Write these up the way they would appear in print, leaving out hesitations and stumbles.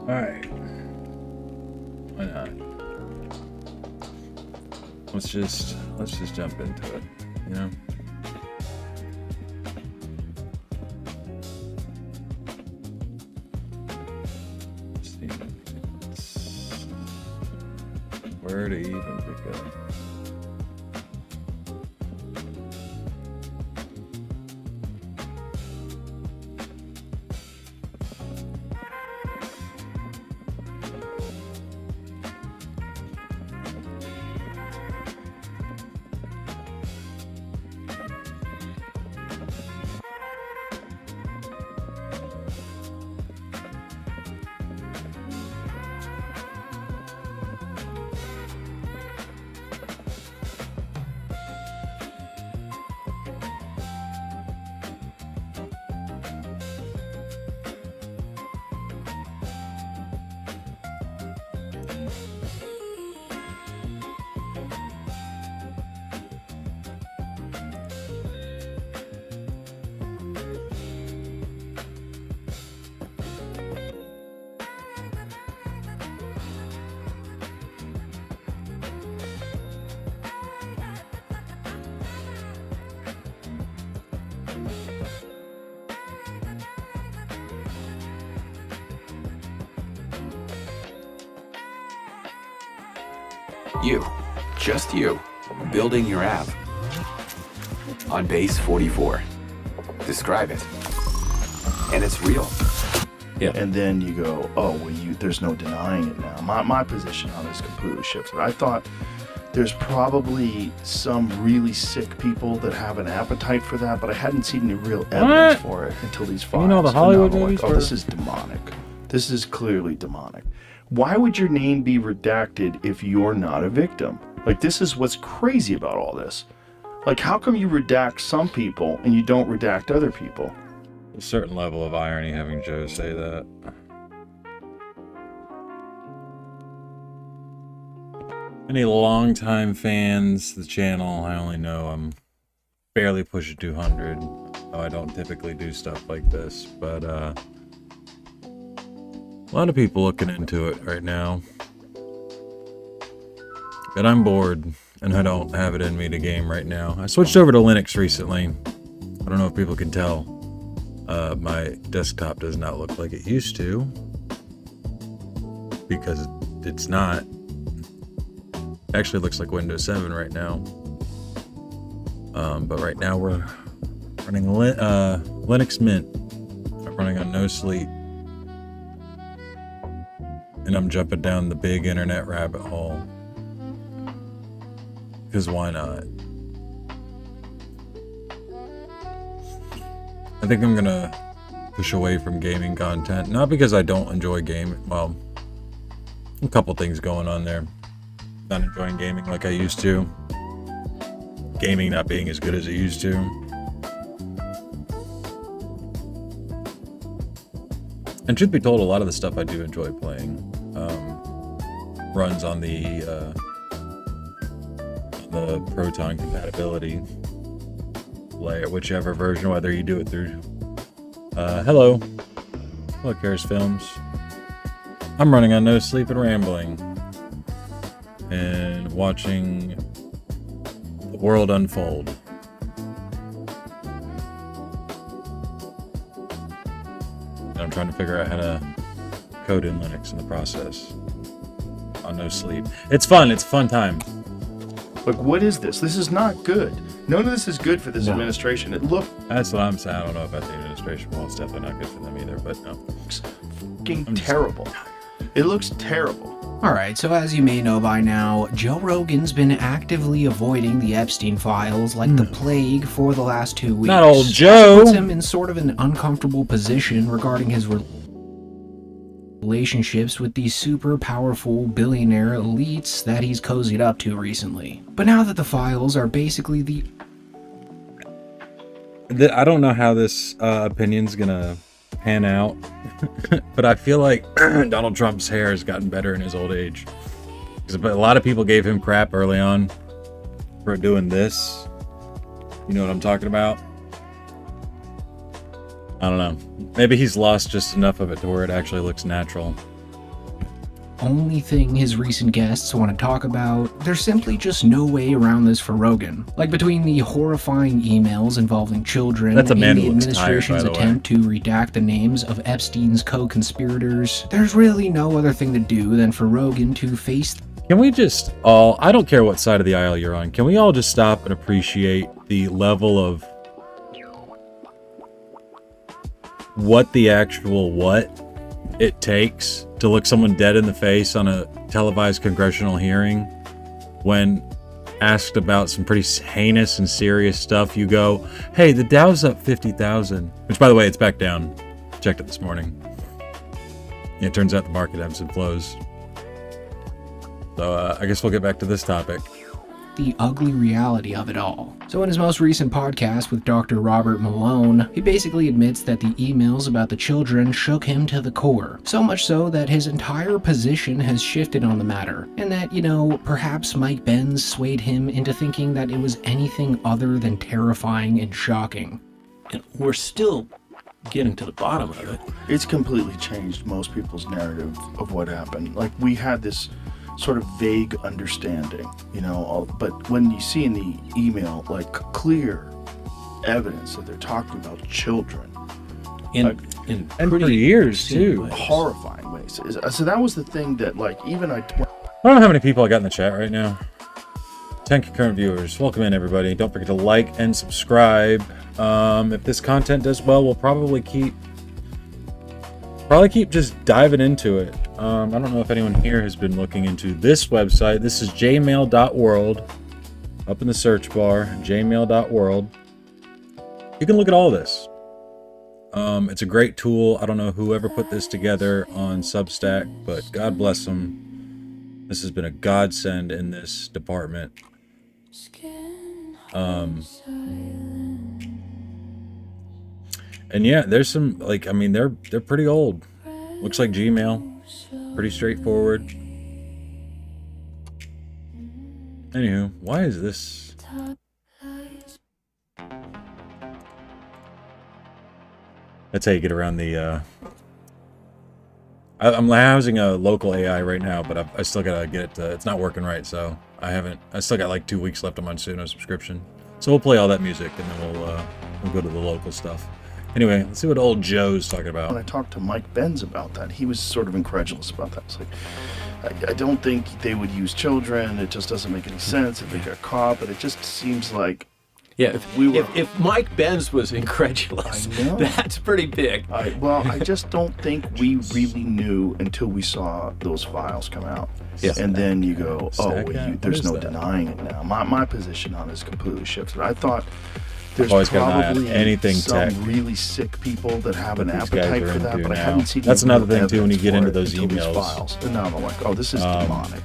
Alright. Why not? Let's just jump into it, you know? Where to even pick up? You, just you, building your app on base 44. Describe it. And it's real. Yeah. And then you go, oh, well, there's no denying it now. My position on this completely shifted. I thought there's probably some really sick people that have an appetite for that, but I hadn't seen any real evidence for it until these files. You know the Hollywood movies? Oh, this is demonic. This is clearly demonic. Why would your name be redacted if you're not a victim? Like, this is what's crazy about all this. Like, how come you redact some people and you don't redact other people? A certain level of irony having Joe say that. Any longtime fans of the channel, I only know I'm barely pushing 200. Oh, I don't typically do stuff like this, but a lot of people looking into it right now. But I'm bored, and I don't have it in me to game right now. I switched over to Linux recently. I don't know if people can tell. My desktop does not look like it used to. Because it's not. It actually looks like Windows 7 right now. But right now we're running Linux Mint. I'm running on no sleep. And I'm jumping down the big internet rabbit hole. Because why not? I think I'm gonna push away from gaming content. Not because I don't enjoy gaming. Well, a couple things going on there. Not enjoying gaming like I used to. Gaming not being as good as it used to. And truth be told, a lot of the stuff I do enjoy playing runs on the Proton compatibility layer, whichever version, whether you do it through hello Karis Films. I'm running on no sleep and rambling and watching the world unfold. And I'm trying to figure out how to code in Linux in the process on no sleep. It's fun. It's a fun time. Like, what is this? This is not good. None of this is good for this administration. That's what I'm saying. I don't know about the administration. Well, it's definitely not good for them either, but no. It's fucking terrible. It looks terrible. Alright, so as you may know by now, Joe Rogan's been actively avoiding the Epstein files like the plague for the last 2 weeks. Not old Joe! This puts him in sort of an uncomfortable position regarding his relationships with these super powerful billionaire elites that he's cozied up to recently. But now that the files are basically I don't know how this opinion's gonna pan out, but I feel like Donald Trump's hair has gotten better in his old age. Because a lot of people gave him crap early on for doing this. You know what I'm talking about? I don't know. Maybe he's lost just enough of it to where it actually looks natural. only thing his recent guests want to talk about, there's simply just no way around this for Rogan. Like between the horrifying emails involving children That's a and man the who looks tired, administration's by the way. attempt to redact the names of Epstein's co-conspirators, there's really no other thing to do than for Rogan to face Can we just all, I don't care what side of the aisle you're on, can we all just stop and appreciate the level of what the actual it takes to look someone dead in the face on a televised congressional hearing when asked about some pretty heinous and serious stuff? You go, hey, the Dow's up 50,000, which by the way, it's back down. Checked it this morning. It turns out the market ebbs and flows. So I guess we'll get back to this topic. the ugly reality of it all. So in his most recent podcast with Dr. Robert Malone, he basically admits that the emails about the children shook him to the core. So much so that his entire position has shifted on the matter, and that, perhaps Mike Benz swayed him into thinking that it was anything other than terrifying and shocking. And we're still getting to the bottom of it. It's completely changed most people's narrative of what happened. Like, we had this sort of vague understanding, but when you see in the email, like, clear evidence that they're talking about children. In And pretty for years, insane too. ways. Horrifying ways. So that was the thing that, like, even I don't know how many people I got in the chat right now. 10 concurrent viewers. Welcome in, everybody. Don't forget to like and subscribe. If this content does well, we'll probably keep just diving into it. I don't know if anyone here has been looking into this website. This is jmail.world. Up in the search bar, jmail.world. You can look at all this. It's a great tool. I don't know whoever put this together on Substack, but God bless them. This has been a godsend in this department. And yeah, there's some, they're pretty old. Looks like Gmail. Pretty straightforward. Anywho, why is this? That's how you get around the, I'm housing a local AI right now, but I still gotta get it it's not working right, so I still got like 2 weeks left on my Suno subscription. So we'll play all that music and then we'll go to the local stuff. Anyway, let's see what old Joe's talking about. when I talked to Mike Benz about that, he was sort of incredulous about that. It's like, I don't think they would use children. It just doesn't make any sense if they got caught, but it just seems like Yeah, we if Mike Benz was incredulous, I know. that's pretty big. I just don't think we really knew until we saw those files come out. Yeah. And then you go, Stack app? What there's is no that? denying it now. My position on this completely shifted. I thought there's always got an eye on probably anything some tech really sick people that have an that these guys appetite are for that, into but I now. haven't seen That's any another real thing, too, when you evidence get for into it those until these emails. files. And now I'm like, oh, this is demonic.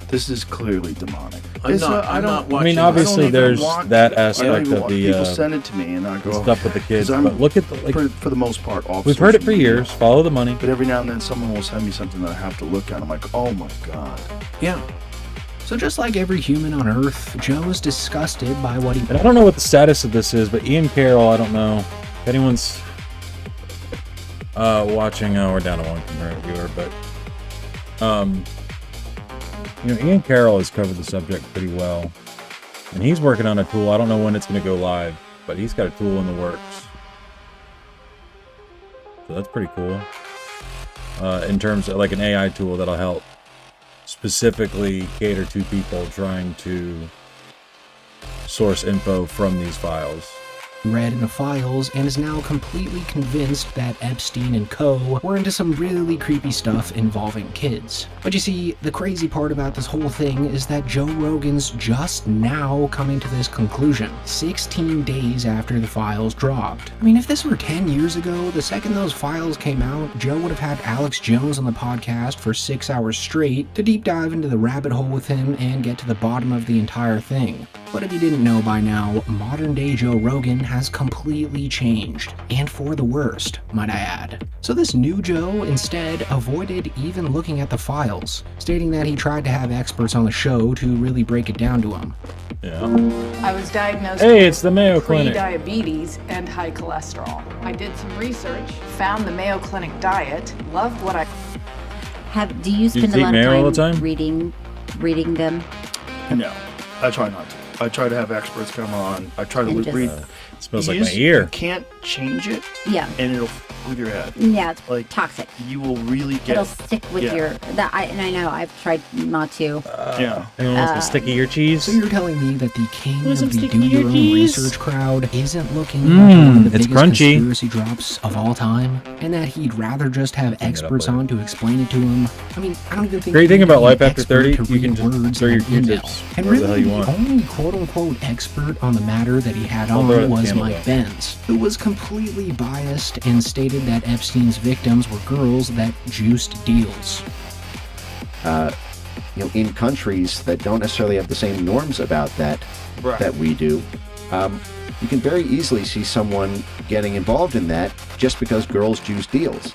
This is clearly demonic. I'm It's, not I don't- watching. I mean, I obviously don't even there's want- that I don't aspect even of want the people send it to me, and I go stuff with the kids, 'cause I'm but look at the, for the most part off. we've heard it social for media. years. Follow the money. But every now and then someone will send me something that I have to look at. I'm like, oh my god. Yeah. So just like every human on Earth, Joe is disgusted by what he And I don't know what the status of this is, but Ian Carroll, I don't know if anyone's watching. We're down to one concurrent viewer, but Ian Carroll has covered the subject pretty well, and he's working on a tool. I don't know when it's going to go live, but he's got a tool in the works, so that's pretty cool. In terms of like an AI tool that'll help specifically cater to people trying to source info from these files. read in the files and is now completely convinced that Epstein and co. were into some really creepy stuff involving kids. But you see, the crazy part about this whole thing is that Joe Rogan's just now coming to this conclusion, 16 days after the files dropped. I mean, if this were 10 years ago, the second those files came out, Joe would have had Alex Jones on the podcast for 6 hours straight to deep dive into the rabbit hole with him and get to the bottom of the entire thing. But if you didn't know by now, modern day Joe Rogan has completely changed, and for the worst, might I add. So this new Joe instead avoided even looking at the files, stating that he tried to have experts on the show to really break it down to him. Yeah. I was diagnosed Hey, with it's the Mayo Clinic. pre-diabetes and high cholesterol. I did some research, found the Mayo Clinic diet, loved what I Do you spend a eat lot mayo all of the time time? reading them? No, I try not to. I try to have experts come on. I try to And read. just- It smells like You my ear. You can't change it, Yeah. and it'll f with your head. Yeah, it's Like, toxic. You will really get. It'll stick with yeah. and I know I've tried not to. Yeah. Anyone wants to stick ear cheese? So you're telling me that the king Want of some the sticky do-your-own cheese? research crowd isn't looking like one of the it's biggest crunchy. conspiracy drops of all time, and that he'd rather just have experts later. on to explain it to him? I mean, I don't even think. Great you thing need about to be life an after expert 30, to you can read just words throw your and email. Q-tips And wherever the really, hell you want. the only quote-unquote expert on the matter that he had I'll throw it on at the was candle, Mike though. Benz, who was completely biased and stated that Epstein's victims were girls that juiced deals. In countries that don't necessarily have the same norms about that Right. that we do, you can very easily see someone getting involved in that just because girls juice deals.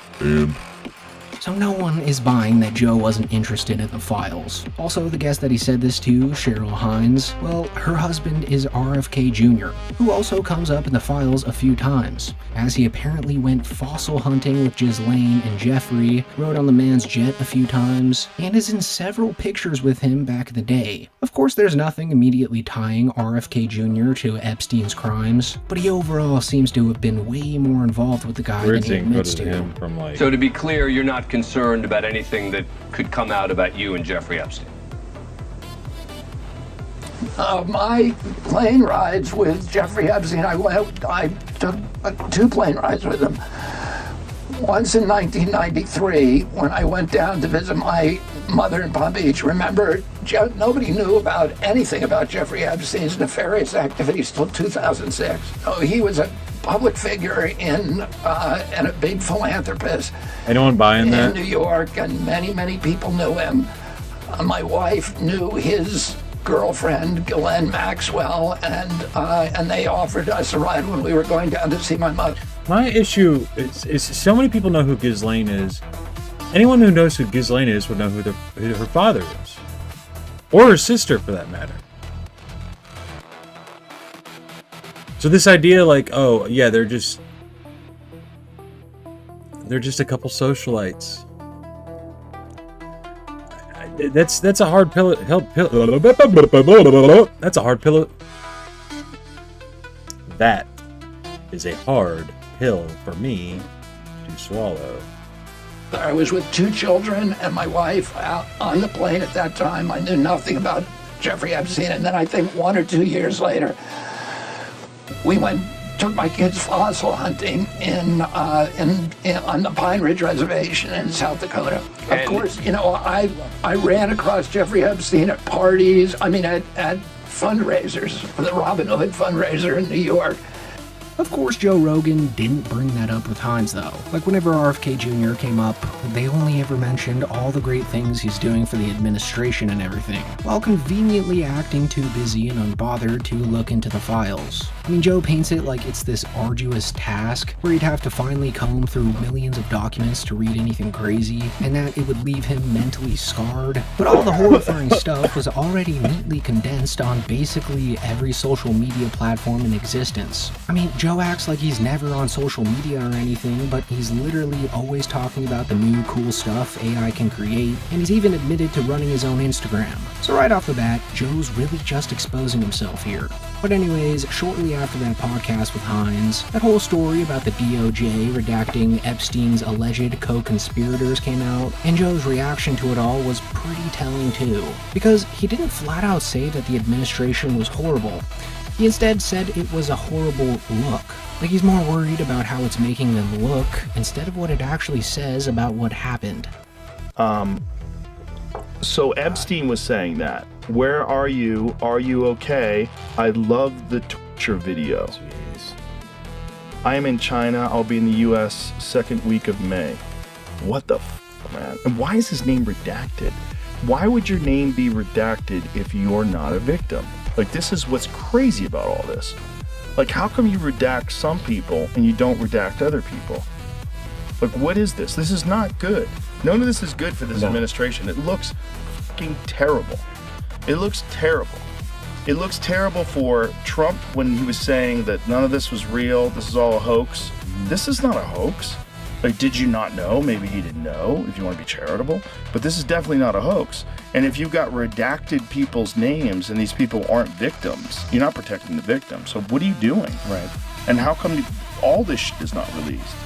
So no one is buying that Joe wasn't interested in the files. Also, the guest that he said this to, Cheryl Hines, well, her husband is RFK Jr., who also comes up in the files a few times, as he apparently went fossil hunting with Ghislaine and Jeffrey, rode on the man's jet a few times, and is in several pictures with him back in the day. Of course, there's nothing immediately tying RFK Jr. to Epstein's crimes, but he overall seems to have been way more involved with the guy Weird than he seeing admits photos of to. him from like. So to be clear, you're not concerned about anything that could come out about you and Jeffrey Epstein? My plane rides with Jeffrey Epstein, I took 2 plane rides with him. Once in 1993, when I went down to visit my mother in Palm Beach. Remember, nobody knew about anything about Jeffrey Epstein's nefarious activities till 2006. So he was a public figure and a big philanthropist. Anyone buying in that? New York, and many people knew him. My wife knew his girlfriend, Ghislaine Maxwell, and they offered us a ride when we were going down to see my mother. My issue is so many people know who Ghislaine is. Anyone who knows who Ghislaine is would know who her father is, or her sister, for that matter. So this idea, like, oh yeah, they're just a couple socialites. That's a hard pill. That's a hard pill. That is a hard pill for me to swallow. I was with 2 children and my wife out on the plane at that time. I knew nothing about Jeffrey Epstein, and then I think 1 or 2 years later, we took my kids fossil hunting on the Pine Ridge Reservation in South Dakota. Of course, I ran across Jeffrey Epstein at parties. I mean, at fundraisers for the Robin Hood fundraiser in New York. Of course, Joe Rogan didn't bring that up with Hines, though. Like, whenever RFK Jr. came up, they only ever mentioned all the great things he's doing for the administration and everything, while conveniently acting too busy and unbothered to look into the files. I mean, Joe paints it like it's this arduous task, where he'd have to finally comb through millions of documents to read anything crazy, and that it would leave him mentally scarred. But all the horrifying stuff was already neatly condensed on basically every social media platform in existence. I mean, Joe acts like he's never on social media or anything, but he's literally always talking about the new cool stuff AI can create, and he's even admitted to running his own Instagram. So right off the bat, Joe's really just exposing himself here. But anyways, shortly after that podcast with Hines, that whole story about the DOJ redacting Epstein's alleged co-conspirators came out, and Joe's reaction to it all was pretty telling too. Because he didn't flat out say that the administration was horrible. He instead said it was a horrible look. Like, he's more worried about how it's making them look instead of what it actually says about what happened. So Epstein was saying that. Where are you? Are you okay? I love the torture video. Jeez. I am in China. I'll be in the U.S. second week of May. What the man? And why is his name redacted? Why would your name be redacted if you're not a victim? Like, this is what's crazy about all this. Like, how come you redact some people and you don't redact other people? Like, what is this? This is not good. None of this is good for this administration. It looks fucking terrible. It looks terrible. It looks terrible for Trump when he was saying that none of this was real. This is all a hoax. This is not a hoax. Like, did you not know? Maybe he didn't know, if you want to be charitable. But this is definitely not a hoax. And if you've got redacted people's names and these people aren't victims, you're not protecting the victim. So what are you doing? Right. And how come all this shit is not released?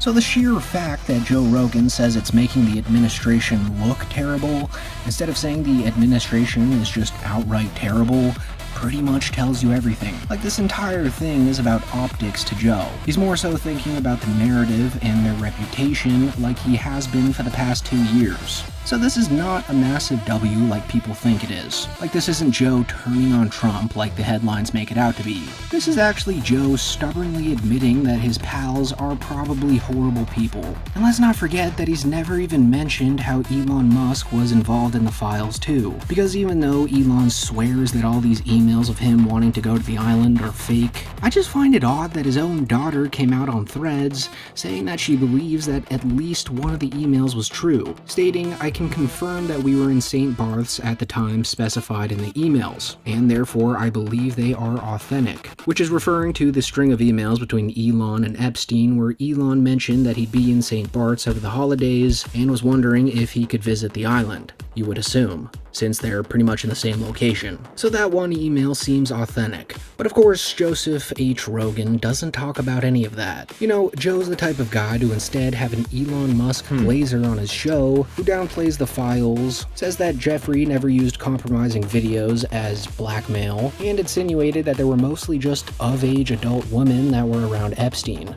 So the sheer fact that Joe Rogan says it's making the administration look terrible, instead of saying the administration is just outright terrible, pretty much tells you everything. Like, this entire thing is about optics to Joe. He's more so thinking about the narrative and their reputation like he has been for the past 2 years. So this is not a massive W like people think it is. Like, this isn't Joe turning on Trump like the headlines make it out to be. This is actually Joe stubbornly admitting that his pals are probably horrible people. And let's not forget that he's never even mentioned how Elon Musk was involved in the files too. Because even though Elon swears that all these emails of him wanting to go to the island are fake, I just find it odd that his own daughter came out on Threads saying that she believes that at least one of the emails was true, stating, "I can confirm that we were in St. Barth's at the time specified in the emails, and therefore I believe they are authentic," which is referring to the string of emails between Elon and Epstein where Elon mentioned that he'd be in St. Barth's over the holidays and was wondering if he could visit the island, you would assume, since they're pretty much in the same location. So that one email seems authentic. But of course, Joseph H. Rogan doesn't talk about any of that. You know, Joe's the type of guy to instead have an Elon Musk blazer on his show who downplays the files, says that Jeffrey never used compromising videos as blackmail, and insinuated that there were mostly just of-age adult women that were around Epstein.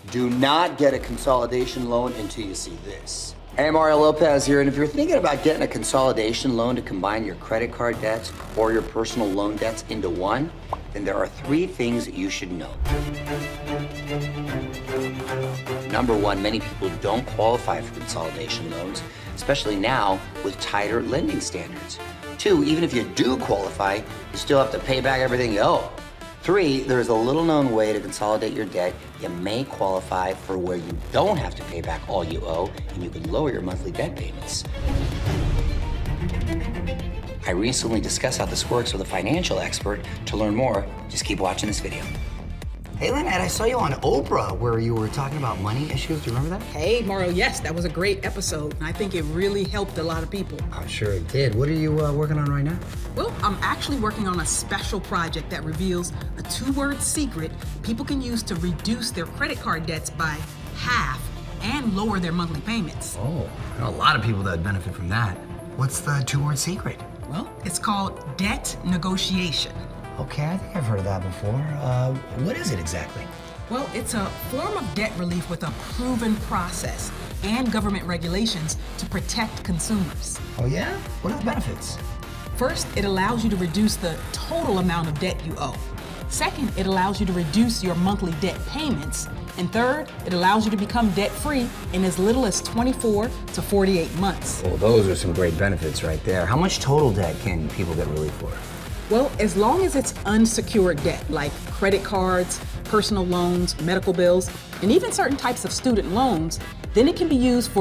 Do not get a consolidation loan until you see this. Hey, Mario Lopez here, and if you're thinking about getting a consolidation loan to combine your credit card debts or your personal loan debts into one, then there are 3 things that you should know. Number 1, many people don't qualify for consolidation loans, especially now with tighter lending standards. 2, even if you do qualify, you still have to pay back everything you owe. 3, there's a little-known way to consolidate your debt. You may qualify for where you don't have to pay back all you owe, and you can lower your monthly debt payments. I recently discussed how this works with a financial expert. To learn more, just keep watching this video. Hey, Lynette, I saw you on Oprah where you were talking about money issues. Do you remember that? Hey, Mario, yes, that was a great episode. And I think it really helped a lot of people. I'm sure it did. What are you working on right now? Well, I'm actually working on a special project that reveals a 2-word secret people can use to reduce their credit card debts by half and lower their monthly payments. Oh, I know a lot of people that benefit from that. What's the 2-word secret? Well, it's called debt negotiation. Okay, I think I've heard of that before. What is it exactly? Well, it's a form of debt relief with a proven process and government regulations to protect consumers. Oh yeah? What are the benefits? First, it allows you to reduce the total amount of debt you owe. Second, it allows you to reduce your monthly debt payments. And third, it allows you to become debt-free in as little as 24 to 48 months. Well, those are some great benefits right there. How much total debt can people get relief for? Well, as long as it's unsecured debt, like credit cards, personal loans, medical bills, and even certain types of student loans, then it can be used for